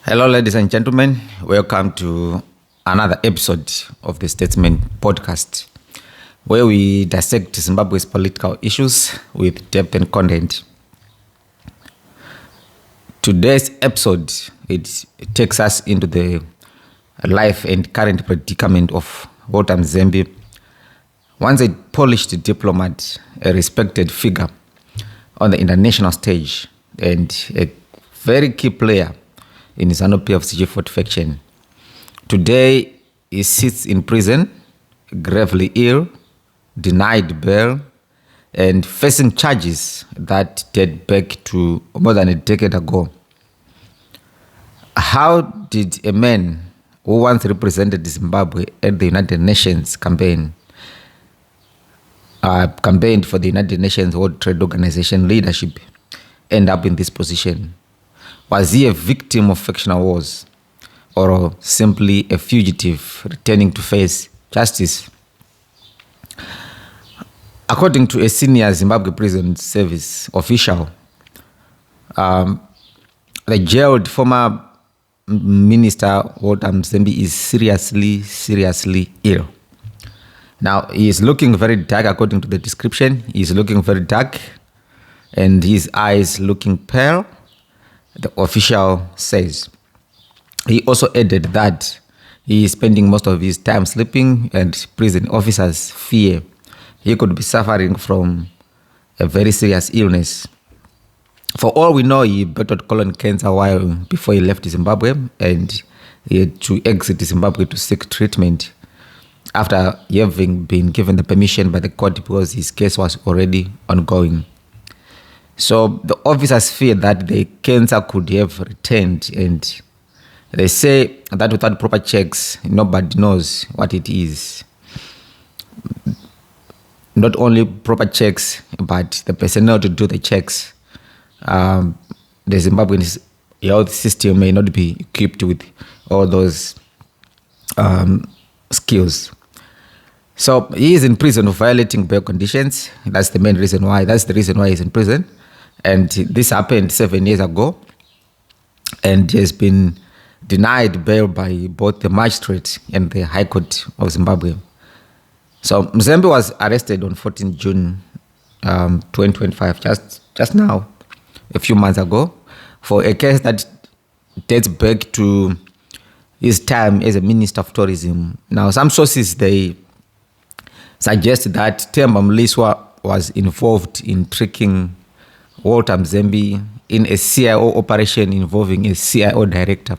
Hello, ladies and gentlemen. Welcome to another episode of the Statesman podcast, where we dissect Zimbabwe's political issues with depth and content. Today's episode, it takes us into the life and current predicament of Walter Mzembi, once a polished diplomat, a respected figure on the international stage, and a very key player in ZANU-PF's G40 faction. Today, he sits in prison, gravely ill, denied bail, and facing charges that date back to more than a decade ago. How did a man who once represented Zimbabwe at the United Nations campaign, campaigned for the United Nations World Trade Organization leadership, end up in this position? Was he a victim of factional wars, or simply a fugitive returning to face justice? According to a senior Zimbabwe Prison Service official, the jailed former minister Walter Mzembi is seriously ill. Now, he is looking very dark according to the description. He is looking very dark, and his eyes looking pale, the official says. He also added that he is spending most of his time sleeping, and prison officers fear he could be suffering from a very serious illness. For all we know, he battled colon cancer a while before he left Zimbabwe, and he had to exit Zimbabwe to seek treatment after having been given the permission by the court because his case was already ongoing. So the officers fear that the cancer could have returned, and they say that without proper checks, nobody knows what it is. Not only proper checks, but the personnel to do the checks. The Zimbabwean health system may not be equipped with all those skills. So he is in prison for violating bail conditions. That's the main reason why. That's the reason why he's in prison. And this happened 7 years ago, and he has been denied bail by both the magistrate and the High Court of Zimbabwe. So Mzembi was arrested on 14 June 2025, just now, a few months ago, for a case that dates back to his time as a Minister of Tourism. Now, some sources, they suggest that Themba Mliswa was involved in tricking Walter Mzembi in a CIO operation involving a CIO director.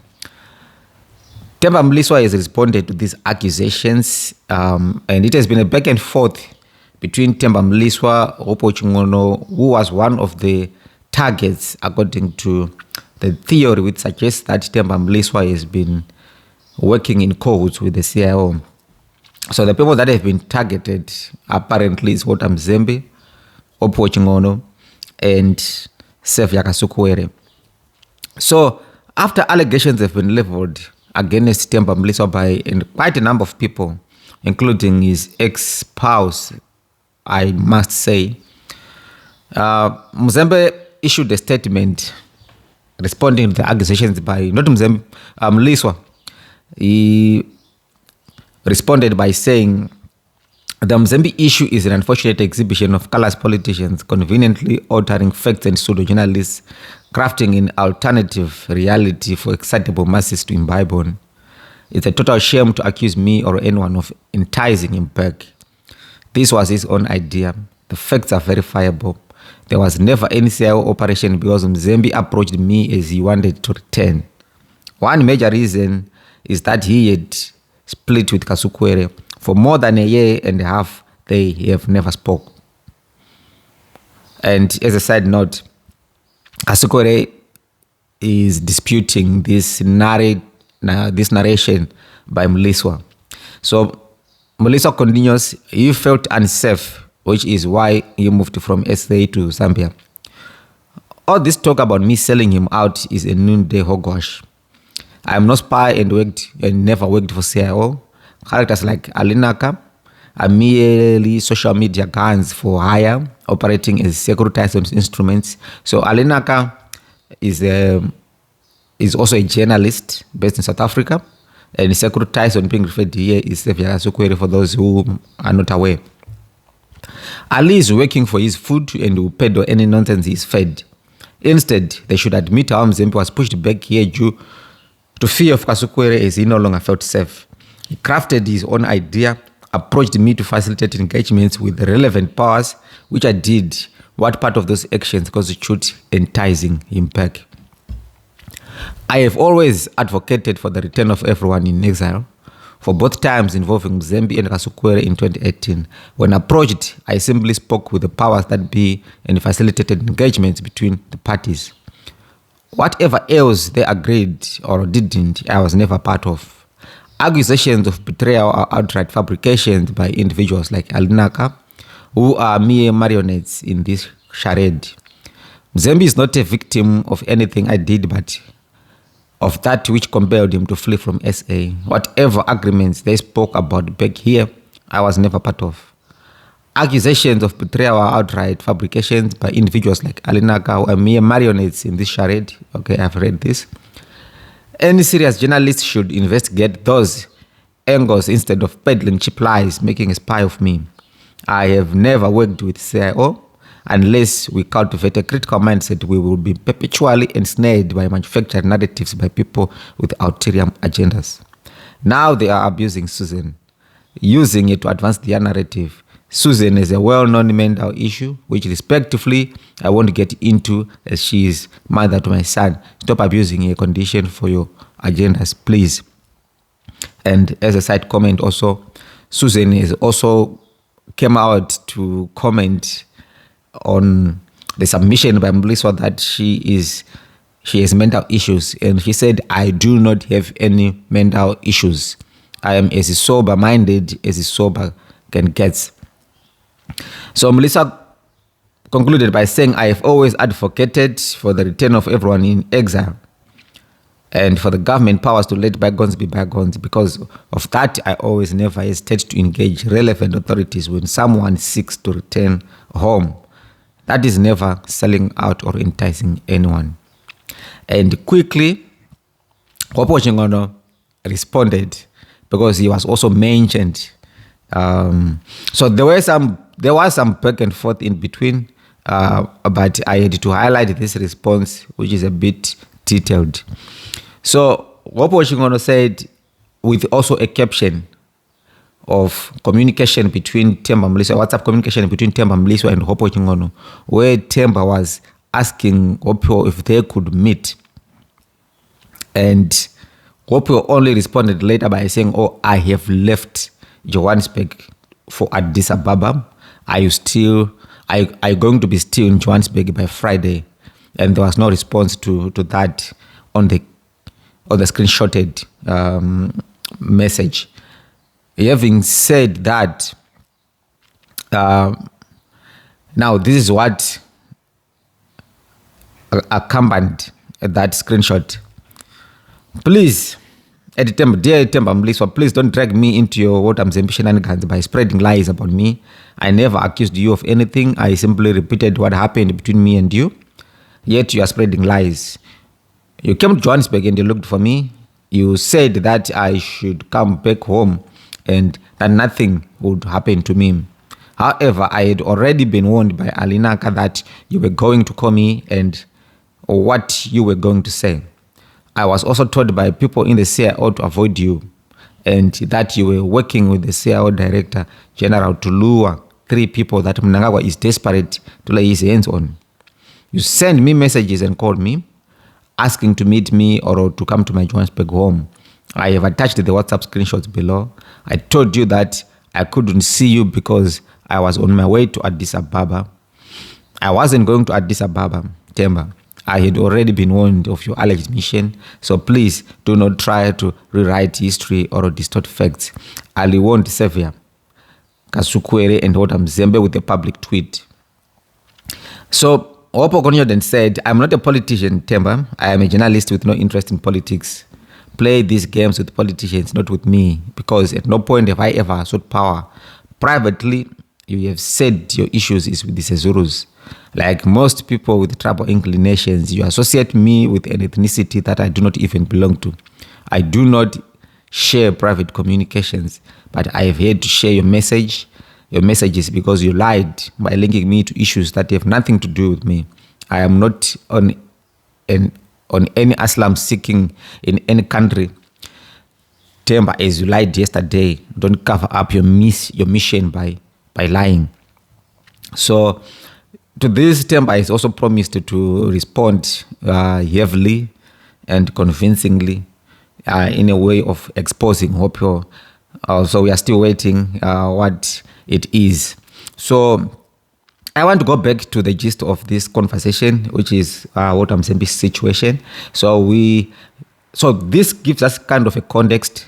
Themba Mliswa has responded to these accusations, and it has been a back and forth between Themba Mliswa, who was one of the targets according to the theory, which suggests that Themba Mliswa has been working in cahoots with the CIO. So the people that have been targeted apparently is Walter Mzembi, and Sevya Kasukuwere. So after allegations have been leveled against Themba Mliswa by quite a number of people, including his ex-spouse, I must say, Mzembi issued a statement responding to the accusations by not Mzembi, Mliswa. He responded by saying, "The Mzembi issue is an unfortunate exhibition of callous politicians conveniently altering facts and pseudo-journalists crafting an alternative reality for excitable masses to imbibe on. It's a total shame to accuse me or anyone of enticing him back. This was his own idea. The facts are verifiable. There was never any CIO operation because Mzembi approached me as he wanted to return. One major reason is that he had split with Kasukuwere. For more than a year and a half, they have never spoke." And as a side note, Kasukuwere is disputing this narration by Mliswa. So Mliswa continues, "He felt unsafe, which is why he moved from SA to Zambia. All this talk about me selling him out is a noonday hogwash. I am no spy and never worked for CIO. Characters like Alinaka are merely social media guns for hire, operating as securitized instruments." So Alinaka is is also a journalist based in South Africa. And the security Tyson being referred to here is Xavier Kasukuwere, for those who are not aware. Ali is working for his food and will peddle any nonsense he is fed. Instead, they should admit how Mzembi was pushed back here due to fear of Kasukuwere, as he no longer felt safe. He crafted his own idea, approached me to facilitate engagements with the relevant powers, which I did. What part of those actions constitute enticing him back? I have always advocated for the return of everyone in exile, for both times involving Mzembi and Kasukuwere in 2018. When approached, I simply spoke with the powers that be and facilitated engagements between the parties. Whatever else they agreed or didn't, I was never part of. Accusations of betrayal or outright fabrications by individuals like Alinaka, who are mere marionettes in this charade. Mzembi is not a victim of anything I did, but of that which compelled him to flee from SA. Whatever agreements they spoke about back here, I was never part of. Accusations of betrayal or outright fabrications by individuals like Alinaka, who are mere marionettes in this charade. Okay, I've read this. Any serious journalist should investigate those angles instead of peddling cheap lies, making a spy of me. I have never worked with CIO. Unless we cultivate a critical mindset, we will be perpetually ensnared by manufactured narratives by people with ulterior agendas. Now they are abusing Susan, using it to advance their narrative. Susan is a well-known mental issue, which respectively I won't get into, as she is mother to my son. Stop abusing her condition for your agendas, please. And as a side comment also, Susan is also came out to comment on the submission by Mliswa that she has mental issues, and she said, I do not have any mental issues. I am as sober-minded as a sober can get. So Melissa concluded by saying, I have always advocated for the return of everyone in exile and for the government powers to let bygones be bygones. Because of that, I always never hesitate to engage relevant authorities when someone seeks to return home. That is never selling out or enticing anyone. And quickly, Hopo Chingono responded because he was also mentioned. So there was some back and forth in between, but I had to highlight this response, which is a bit detailed. So Hopo Chingono said, with also a caption of communication between Themba Mliswa, WhatsApp communication between Themba Mliswa and Hopo Chingono, where Themba was asking Hopo if they could meet. And Hopo only responded later by saying, oh, I have left Johannesburg for Addis Ababa. Are you going to be still in Johannesburg by Friday? And there was no response to that on the screenshotted message. Having said that, now this is what accompanied that screenshot. Please, dear Themba Mliswa, please don't drag me into your what Mzembi shenanigans by spreading lies about me. I never accused you of anything. I simply repeated what happened between me and you. Yet you are spreading lies. You came to Johannesburg and you looked for me. You said that I should come back home and that nothing would happen to me. However, I had already been warned by Alinaka that you were going to call me and what you were going to say. I was also told by people in the CIO to avoid you and that you were working with the CIO Director General to lure 3 people that Mnangagwa is desperate to lay his hands on. You sent me messages and called me, asking to meet me or to come to my Johannesburg home. I have attached the WhatsApp screenshots below. I told you that I couldn't see you because I was on my way to Addis Ababa. I wasn't going to Addis Ababa, Themba. I had already been warned of your alleged mission, so please do not try to rewrite history or distort facts. Ali warned Xavier Kasukuwere and Mzembi with a public tweet. So Hopo Konyoden said, I'm not a politician, Themba. I am a journalist with no interest in politics. Play these games with politicians, not with me, because at no point have I ever sought power. Privately, you have said your issues is with the Sezurus. like most people with tribal inclinations, you associate me with an ethnicity that I do not even belong to. I do not share private communications, but I have had to share your message. Your message is because you lied by linking me to issues that have nothing to do with me. I am not on any asylum seeking in any country. Temba, as you lied yesterday, don't cover up your mission by lying. So to this, Temba is also promised to respond heavily and convincingly in a way of exposing Hopio. So we are still waiting what it is. So I want to go back to the gist of this conversation, which is what Mzembi's situation. So this gives us kind of a context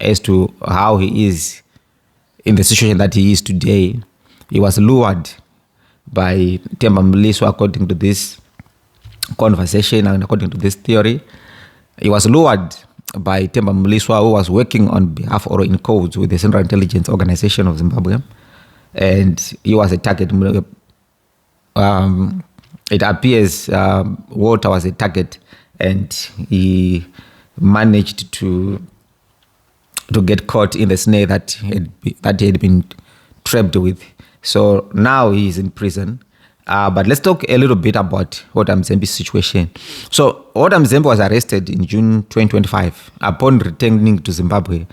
as to how he is in the situation that he is today. He was lured by Temba Mliso, according to this conversation and according to this theory. He was lured by Temba Mliso, who was working on behalf or in codes with the Central Intelligence Organization of Zimbabwe. And he was a target. It appears Walter was a target, and he managed to get caught in the snare that he had been trapped with. So now he is in prison. But let's talk a little bit about Walter Mzembi's situation. So Walter Mzembi was arrested in June 2025 upon returning to Zimbabwe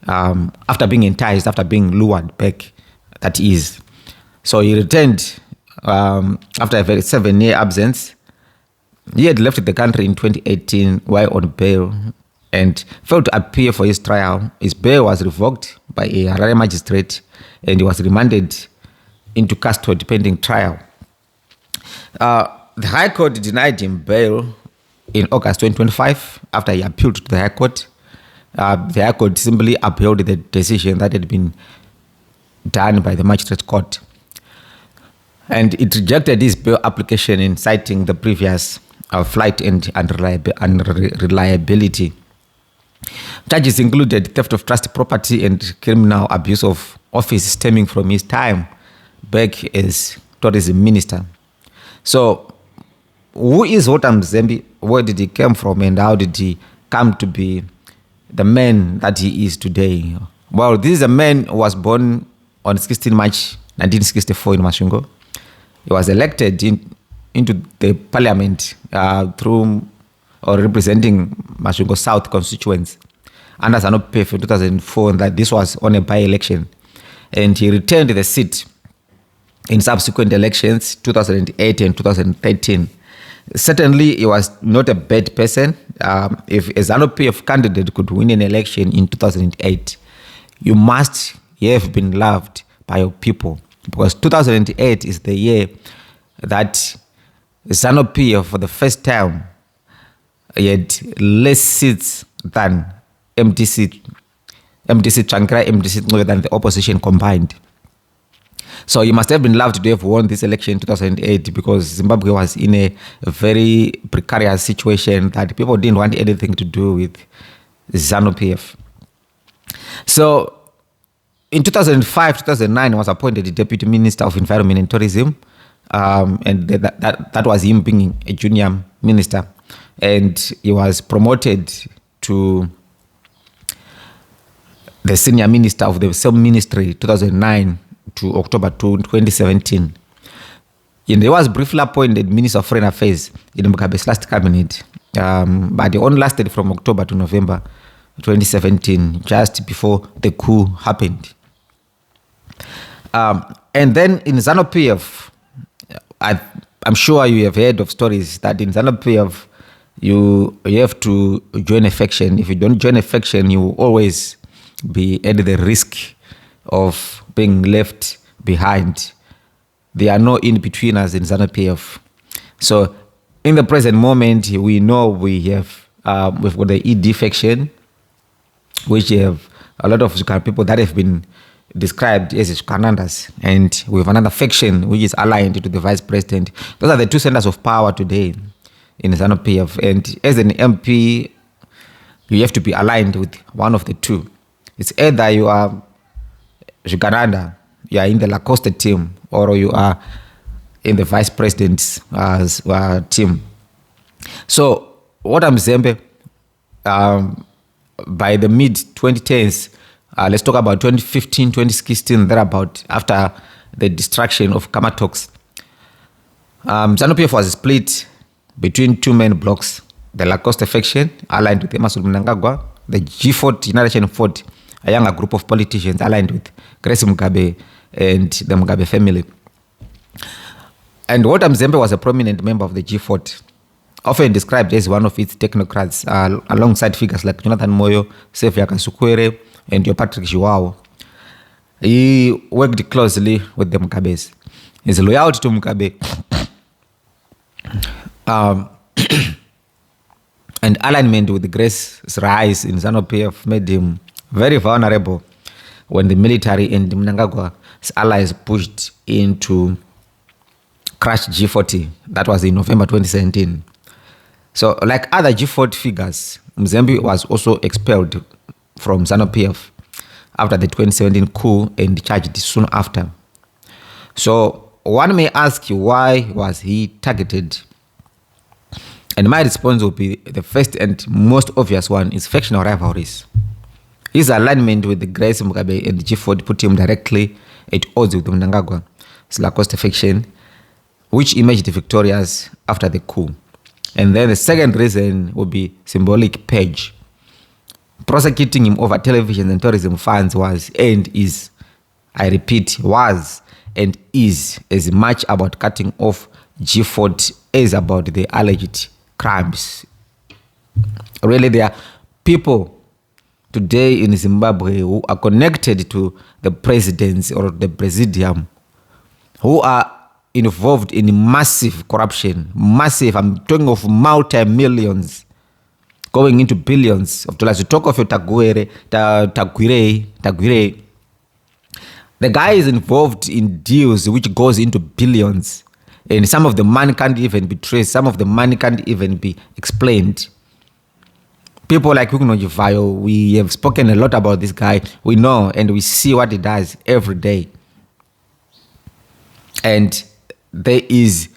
after being enticed, after being lured back, that is. So he returned after a very 7-year absence. He had left the country in 2018 while on bail and failed to appear for his trial. His bail was revoked by a Harare magistrate and he was remanded into custody pending trial. The High Court denied him bail in August 2025 after he appealed to the High Court. The High Court simply upheld the decision that had been done by the magistrate court. And it rejected his bail application in citing the previous flight and unreliability. Charges included theft of trust property and criminal abuse of office stemming from his time back as tourism minister. So, who is Walter Mzembi? Where did he come from, and how did he come to be the man that he is today? Well, this is a man who was born on 16 March 1964 in Masvingo. He was elected into the parliament through or representing Masvingo South constituents under ZANU-PF in 2004, and that this was on a by-election. And he returned the seat in subsequent elections, 2008 and 2013. Certainly, he was not a bad person. If a ZANU-PF candidate could win an election in 2008, you must have been loved by your people, because 2008 is the year that ZANU-PF for the first time had less seats than MDC Chankra, MDC than the opposition combined. So you must have been loved to have won this election in 2008, because Zimbabwe was in a very precarious situation that people didn't want anything to do with ZANU-PF. So in 2005, 2009, he was appointed the Deputy Minister of Environment and Tourism, and that was him being a junior minister. And he was promoted to the senior minister of the same ministry, 2009 to October 2017. And he was briefly appointed Minister of Foreign Affairs in Mugabe's last cabinet, but he only lasted from October to November 2017, just before the coup happened. And then in ZANU-PF, I'm sure you have heard of stories that in ZANU-PF, you have to join a faction. If you don't join a faction, you will always be at the risk of being left behind. There are no in-betweeners in ZANU-PF. So in the present moment, we know we've got the ED faction, which have a lot of people that have been described as Kanandas, and we have another faction which is aligned to the vice president. Those are the two centers of power today in ZANU-PF, and as an MP, you have to be aligned with one of the two. It's either you are Uganda, you are in the Lacoste team, or you are in the vice president's team. So what Mzembi, by the mid 2010s, let's talk about 2015, 2016, thereabout, after the destruction of Kamatoks, ZANU-PF was split between two main blocks: the Lacoste faction, aligned with Emmerson Mnangagwa, the G4 Generation 40, a younger group of politicians aligned with Grace Mugabe and the Mugabe family. And Walter Mzembi was a prominent member of the G40, often described as one of its technocrats, alongside figures like Jonathan Moyo, Sefia Kasukwere, and Patrick Joao. He worked closely with the Mugabes. His loyalty to Mugabe and alignment with Grace's rise in ZANU-PF made him very vulnerable when the military and Mnangagwa's allies pushed in to crash G40. That was in November 2017. So, like other G40 figures, Mzembi was also expelled from ZANU-PF after the 2017 coup and charged soon after. So, one may ask you, why was he targeted? And my response will be, the first and most obvious one is factional rivalries. His alignment with the Grace Mugabe and the G40 put him directly at odds with Mnangagwa's Lacoste faction, which emerged victorious after the coup. And then the second reason would be symbolic page. Prosecuting him over television and tourism funds was and is, I repeat, was and is as much about cutting off G40 as about the alleged crimes. Really, there are people today in Zimbabwe who are connected to the presidents or the presidium who are involved in massive corruption. Massive, I'm talking of multi-millions going into billions of dollars. You talk of your Tagwire. The guy is involved in deals which goes into billions. And some of the money can't even be traced. Some of the money can't even be explained. People like Huguenot Jivayo, we have spoken a lot about this guy. We know and we see what he does every day. And there is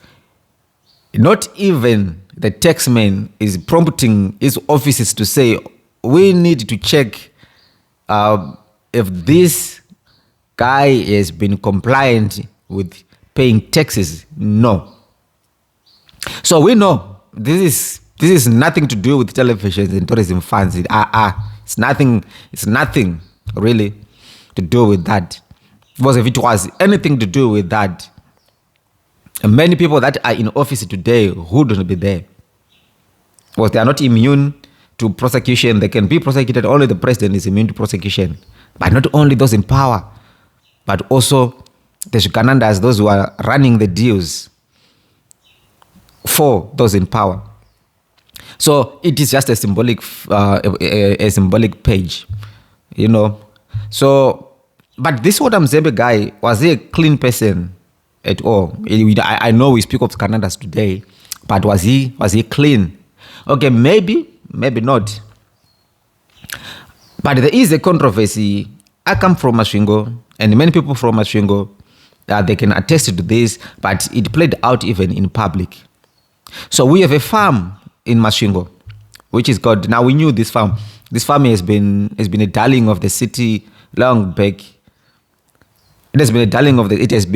not even the taxman is prompting his offices to say, we need to check if this guy has been compliant with paying taxes. No. So we know this is nothing to do with televisions and tourism funds. It's nothing really to do with that. Because if it was anything to do with that, many people that are in office today wouldn't be there. Because they are not immune to prosecution. They can be prosecuted. Only the president is immune to prosecution. But not only those in power, but also the Shukanandas, those who are running the deals for those in power. So it is just a symbolic page, you know. So, but this Walter Mzembi guy, was he a clean person at all? I know we speak of Shukanandas today, but was he clean? Okay, maybe not. But there is a controversy. I come from Masvingo, and many people from Masvingo, they can attest to this, but it played out even in public. So we have a farm in Masvingo, which is called, now we knew this farm. This farm has been a darling of the city long back. It has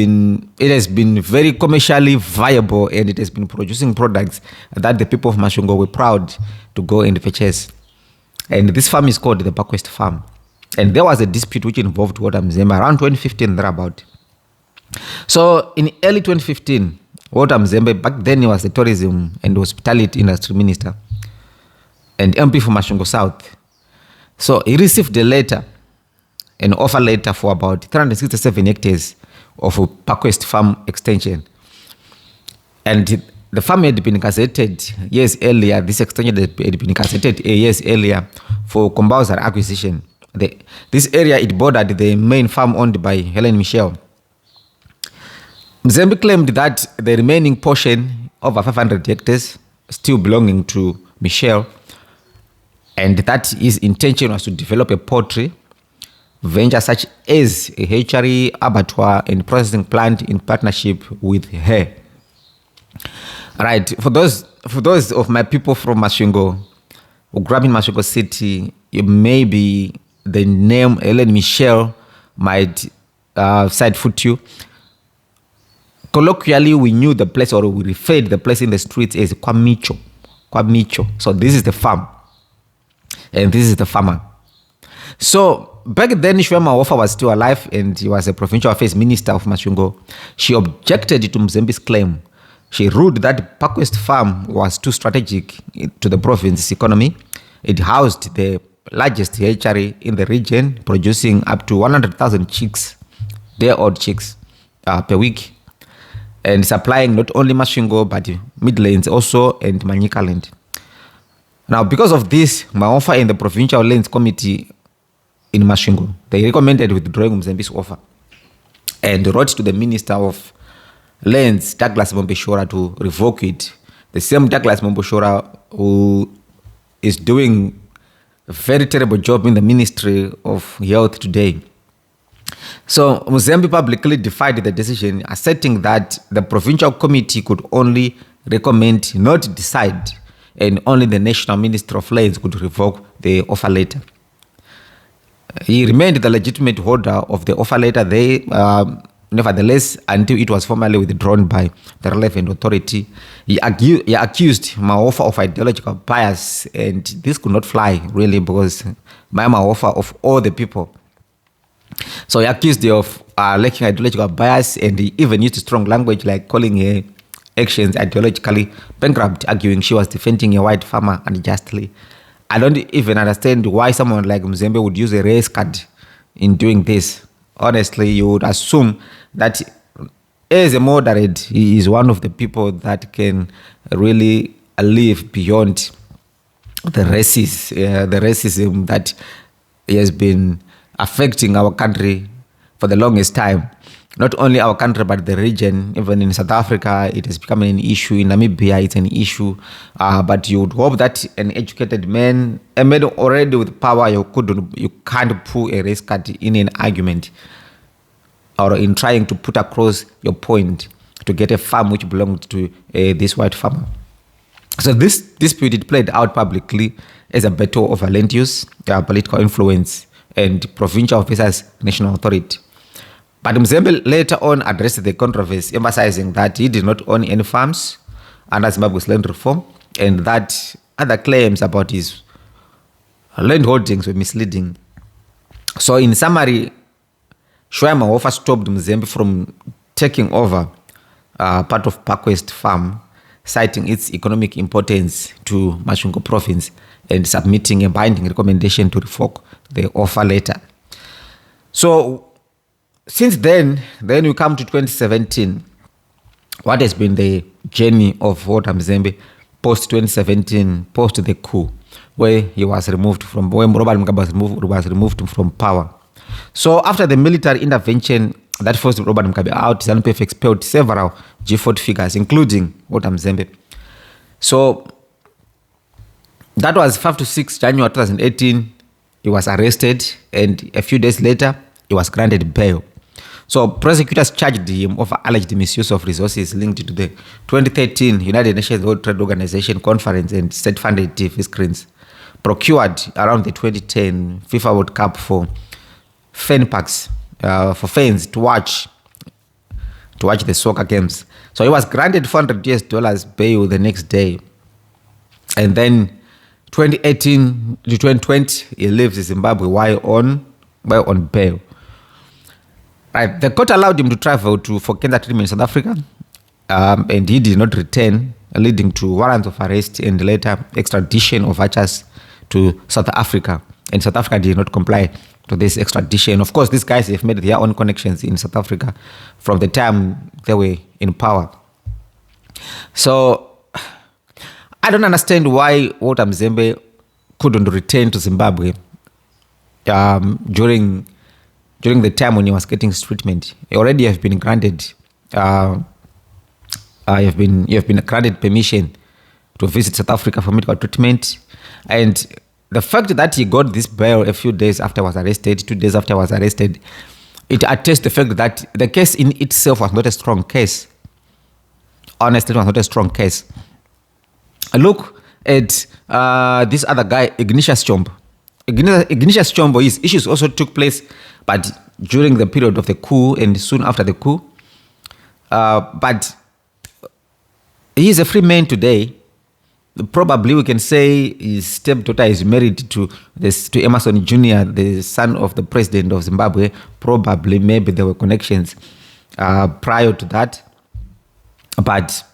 been very commercially viable, and it has been producing products that the people of Masvingo were proud to go and purchase. And this farm is called the Parkwest Farm. And there was a dispute which involved Walter Mzembi around 2015 thereabout. So in early 2015, Walter Mzembi, back then he was the tourism and hospitality industry minister and MP for Masvingo South. So he received a letter, an offer letter for about 367 hectares of a Parkwest Farm extension. And the farm had been gazetted years earlier. This extension had been gazetted years earlier for compulsory acquisition. This area, it bordered the main farm owned by Helen Michel. Mzembi claimed that the remaining portion, over 500 hectares, still belonging to Michel, and that his intention was to develop a poultry venture such as a hatchery, abattoir, and processing plant in partnership with her. Right. For those of my people from Masvingo who grew up in Masvingo City, maybe the name Helen Michelle might side foot you. Colloquially, we knew the place, or we referred the place in the streets as Kwamicho. Kwamicho. So this is the farm, and this is the farmer. So back then, Shwema Wofa was still alive, and he was a provincial affairs minister of Masvingo. She objected to Mzembi's claim. She ruled that Parkwest Farm was too strategic to the province's economy. It housed the largest hatchery in the region, producing up to 100,000 chicks, day-old chicks, per week, and supplying not only Masvingo but Midlands also and Manyika land. Now, because of this, Maofa and the Provincial Lands Committee in Masvingo, they recommended withdrawing Mzembi's offer and wrote to the Minister of Lands, Douglas Mombeshora, to revoke it. The same Douglas Mombeshora who is doing a very terrible job in the Ministry of Health today. So Mzembi publicly defied the decision, asserting that the provincial committee could only recommend, not decide, and only the National Minister of Lands could revoke the offer letter. He remained the legitimate holder of the offer letter nevertheless, until it was formally withdrawn by the relevant authority. He accused Maofa of ideological bias, and this could not fly, really, because Maofa, of all the people. So he accused her of lacking ideological bias, and he even used strong language like calling her actions ideologically bankrupt, arguing she was defending a white farmer unjustly. I don't even understand why someone like Mzembi would use a race card in doing this. Honestly, you would assume that as a moderate, he is one of the people that can really live beyond the racism that has been affecting our country for the longest time. Not only our country, but the region. Even in South Africa, it has become an issue. In Namibia, it's an issue. But you would hope that an educated man, a man already with power, you can't pull a race card in an argument or in trying to put across your point to get a farm which belonged to this white farmer. So this dispute, it played out publicly as a battle over land use, political influence, and provincial officers' national authority. But Mzembi later on addressed the controversy, emphasizing that he did not own any farms under Zimbabwe's land reform, and that other claims about his land holdings were misleading. So in summary, Shwema Wofa stopped Mzembi from taking over part of Parkwest Farm, citing its economic importance to Masvingo province and submitting a binding recommendation to revoke the offer letter. So since then we come to 2017. What has been the journey of Walter Mzembi post 2017, post the coup, where he was removed from, when Robert Mugabe was removed from power? So after the military intervention that forced Robert Mugabe out, ZANU-PF expelled several G4 figures, including Walter Mzembi. So that was 5 to 6 January 2018. He was arrested, and a few days later, he was granted bail. So prosecutors charged him of alleged misuse of resources linked to the 2013 United Nations World Trade Organization conference and state-funded TV screens procured around the 2010 FIFA World Cup for fan packs, for fans to watch the soccer games. So he was granted $400 bail the next day, and then 2018 to 2020 he leaves Zimbabwe while on bail. Right, the court allowed him to travel for cancer treatment in South Africa, and he did not return, leading to warrants of arrest and later extradition of Achas to South Africa. And South Africa did not comply to this extradition. Of course, these guys have made their own connections in South Africa from the time they were in power. So I don't understand why Walter Mzembi couldn't return to Zimbabwe during the time when he was getting his treatment. He already have been granted you have been granted permission to visit South Africa for medical treatment. And the fact that he got this bail a few days after he was arrested, 2 days after he was arrested, it attests the fact that the case in itself was not a strong case. honestly, it was not a strong case. Look at this other guy, Ignatius Chombo. Ignatius Chombo, his issues also took place, but during the period of the coup and soon after the coup. But he is a free man today. Probably we can say his stepdaughter is married to Emerson Jr., the son of the president of Zimbabwe. Probably, maybe there were connections prior to that. But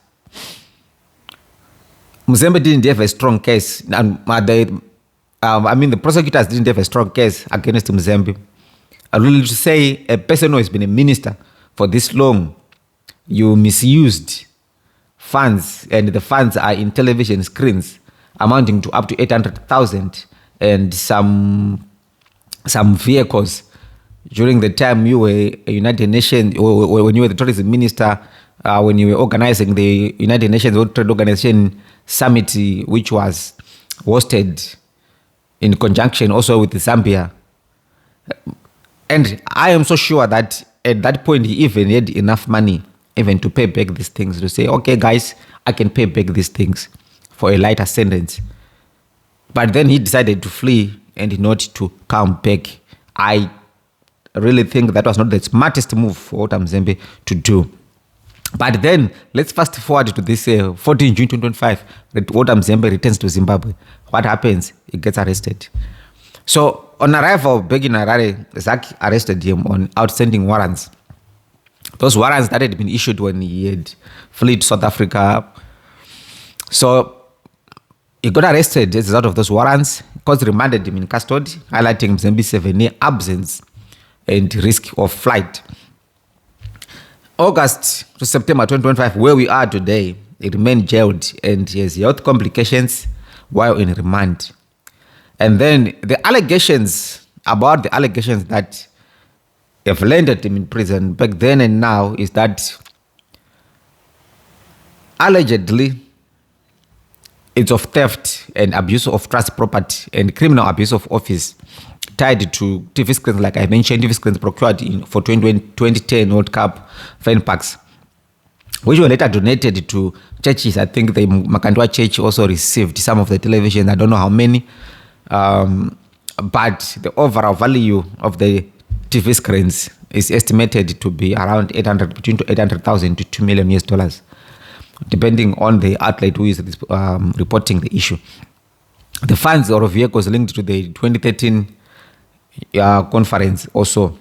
Mzembi didn't have a strong case. And the prosecutors didn't have a strong case against Mzembi. I really to say a person who has been a minister for this long, you misused funds, and the funds are in television screens amounting to up to 800,000 and some vehicles. During the time you were a United Nations, or when you were the tourism minister, when you were organizing the United Nations World Trade Organization summit, which was hosted in conjunction also with Zambia. And I am so sure that at that point he even had enough money even to pay back these things, to say, okay, guys, I can pay back these things for a lighter sentence. But then he decided to flee and not to come back. I really think that was not the smartest move for Mzembi to do. But then, let's fast forward to this 14 June 2025, Mzembi returns to Zimbabwe. What happens? He gets arrested. So, on arrival back in Harare, Zaki arrested him on outstanding warrants. Those warrants that had been issued when he had fled South Africa. So, he got arrested as a result of those warrants. Court remanded him in custody, highlighting Mzembi's 7-year absence and risk of flight. August to September 2025, where we are today, he remained jailed and he has health complications while in remand. And then the allegations that have landed him in prison back then and now is that allegedly it's of theft and abuse of trust property and criminal abuse of office tied to TV screens, like I mentioned, TV screens procured for 2010 World Cup fan packs, which were later donated to churches. I think the Makandwa Church also received some of the television. I don't know how many. But the overall value of the TV screens is estimated to be around between 800,000 to $2 million, depending on the outlet who is reporting the issue. The funds or vehicles linked to the 2013 conference also.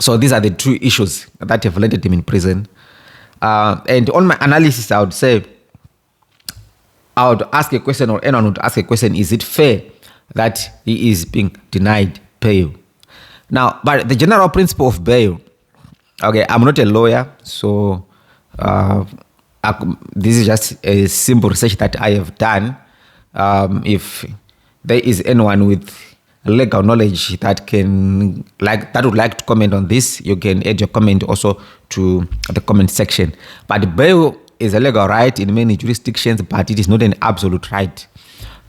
So these are the two issues that have landed him in prison. And on my analysis, I would say, I would ask a question, or anyone would ask a question: is it fair that he is being denied bail? Now, but the general principle of bail, okay, I'm not a lawyer, so this is just a simple research that I have done. If there is anyone with legal knowledge that would like to comment on this, you can add your comment also to the comment section. But bail is a legal right in many jurisdictions, but it is not an absolute right.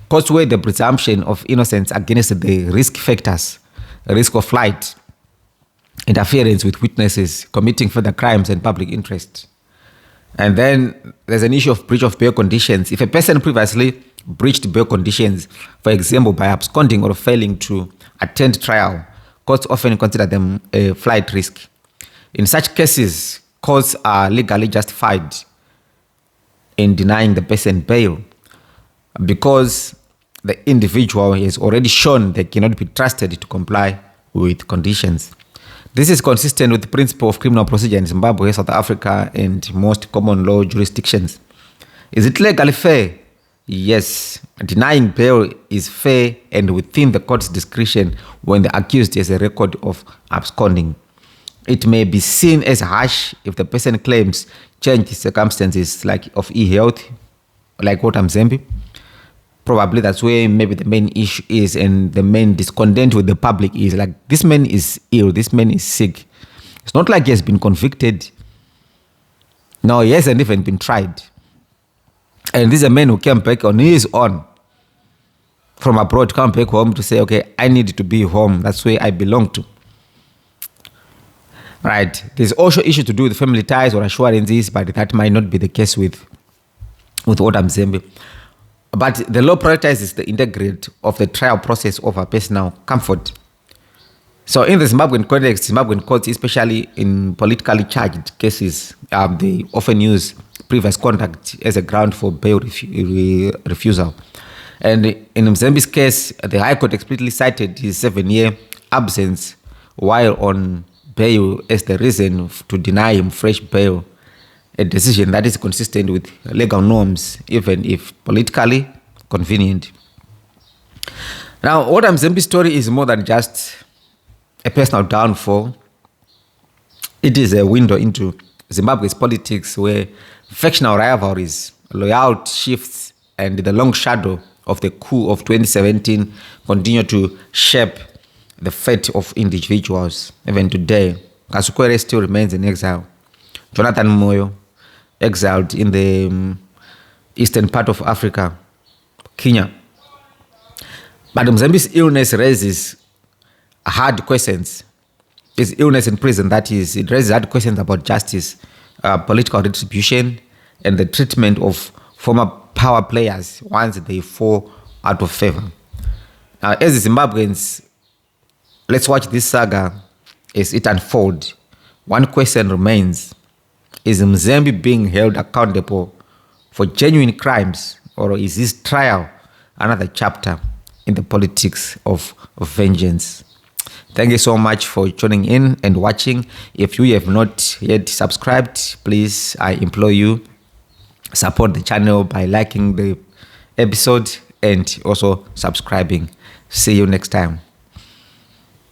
Because where the presumption of innocence against the risk factors, risk of flight, interference with witnesses, committing further crimes and public interest. And then there's an issue of breach of bail conditions. If a person previously breached bail conditions, for example, by absconding or failing to attend trial, courts often consider them a flight risk. In such cases, courts are legally justified in denying the person bail because the individual has already shown they cannot be trusted to comply with conditions. This is consistent with the principle of criminal procedure in Zimbabwe, South Africa, and most common law jurisdictions. Is it legally fair? Yes. Denying bail is fair and within the court's discretion when the accused has a record of absconding. It may be seen as harsh if the person claims changed circumstances, like of e-health, like what Mzembi. Probably that's where maybe the main issue is, and the main discontent with the public is like, this man is ill, this man is sick. It's not like he has been convicted. No, he hasn't even been tried. And this is a man who came back on his own from abroad, come back home to say, okay, I need to be home. That's where I belong to. Right. There's also issue to do with family ties or assurances, but that might not be the case with Order Mzembi. But the law prioritizes the integrity of the trial process over personal comfort. So in the Zimbabwean context, Zimbabwean courts, especially in politically charged cases, they often use previous conduct as a ground for bail refusal. And in Mzembi's case, the High Court explicitly cited his 7-year absence while on bail as the reason to deny him fresh bail, a decision that is consistent with legal norms, even if politically convenient. Now, Order Mzembi's story is more than just a personal downfall. It is a window into Zimbabwe's politics, where factional rivalries, loyalty shifts, and the long shadow of the coup of 2017 continue to shape the fate of individuals. Even today, Kasukwere still remains in exile. Jonathan Moyo, exiled in the eastern part of Africa, Kenya. But Mzembi's illness raises hard questions. His illness in prison, that is, it raises hard questions about justice, political retribution, and the treatment of former power players once they fall out of favor. As Zimbabweans, let's watch this saga as it unfolds. One question remains: is Mzembi being held accountable for genuine crimes, or is his trial another chapter in the politics of vengeance? Thank you so much for tuning in and watching. If you have not yet subscribed, please, I implore you, support the channel by liking the episode and also subscribing. See you next time.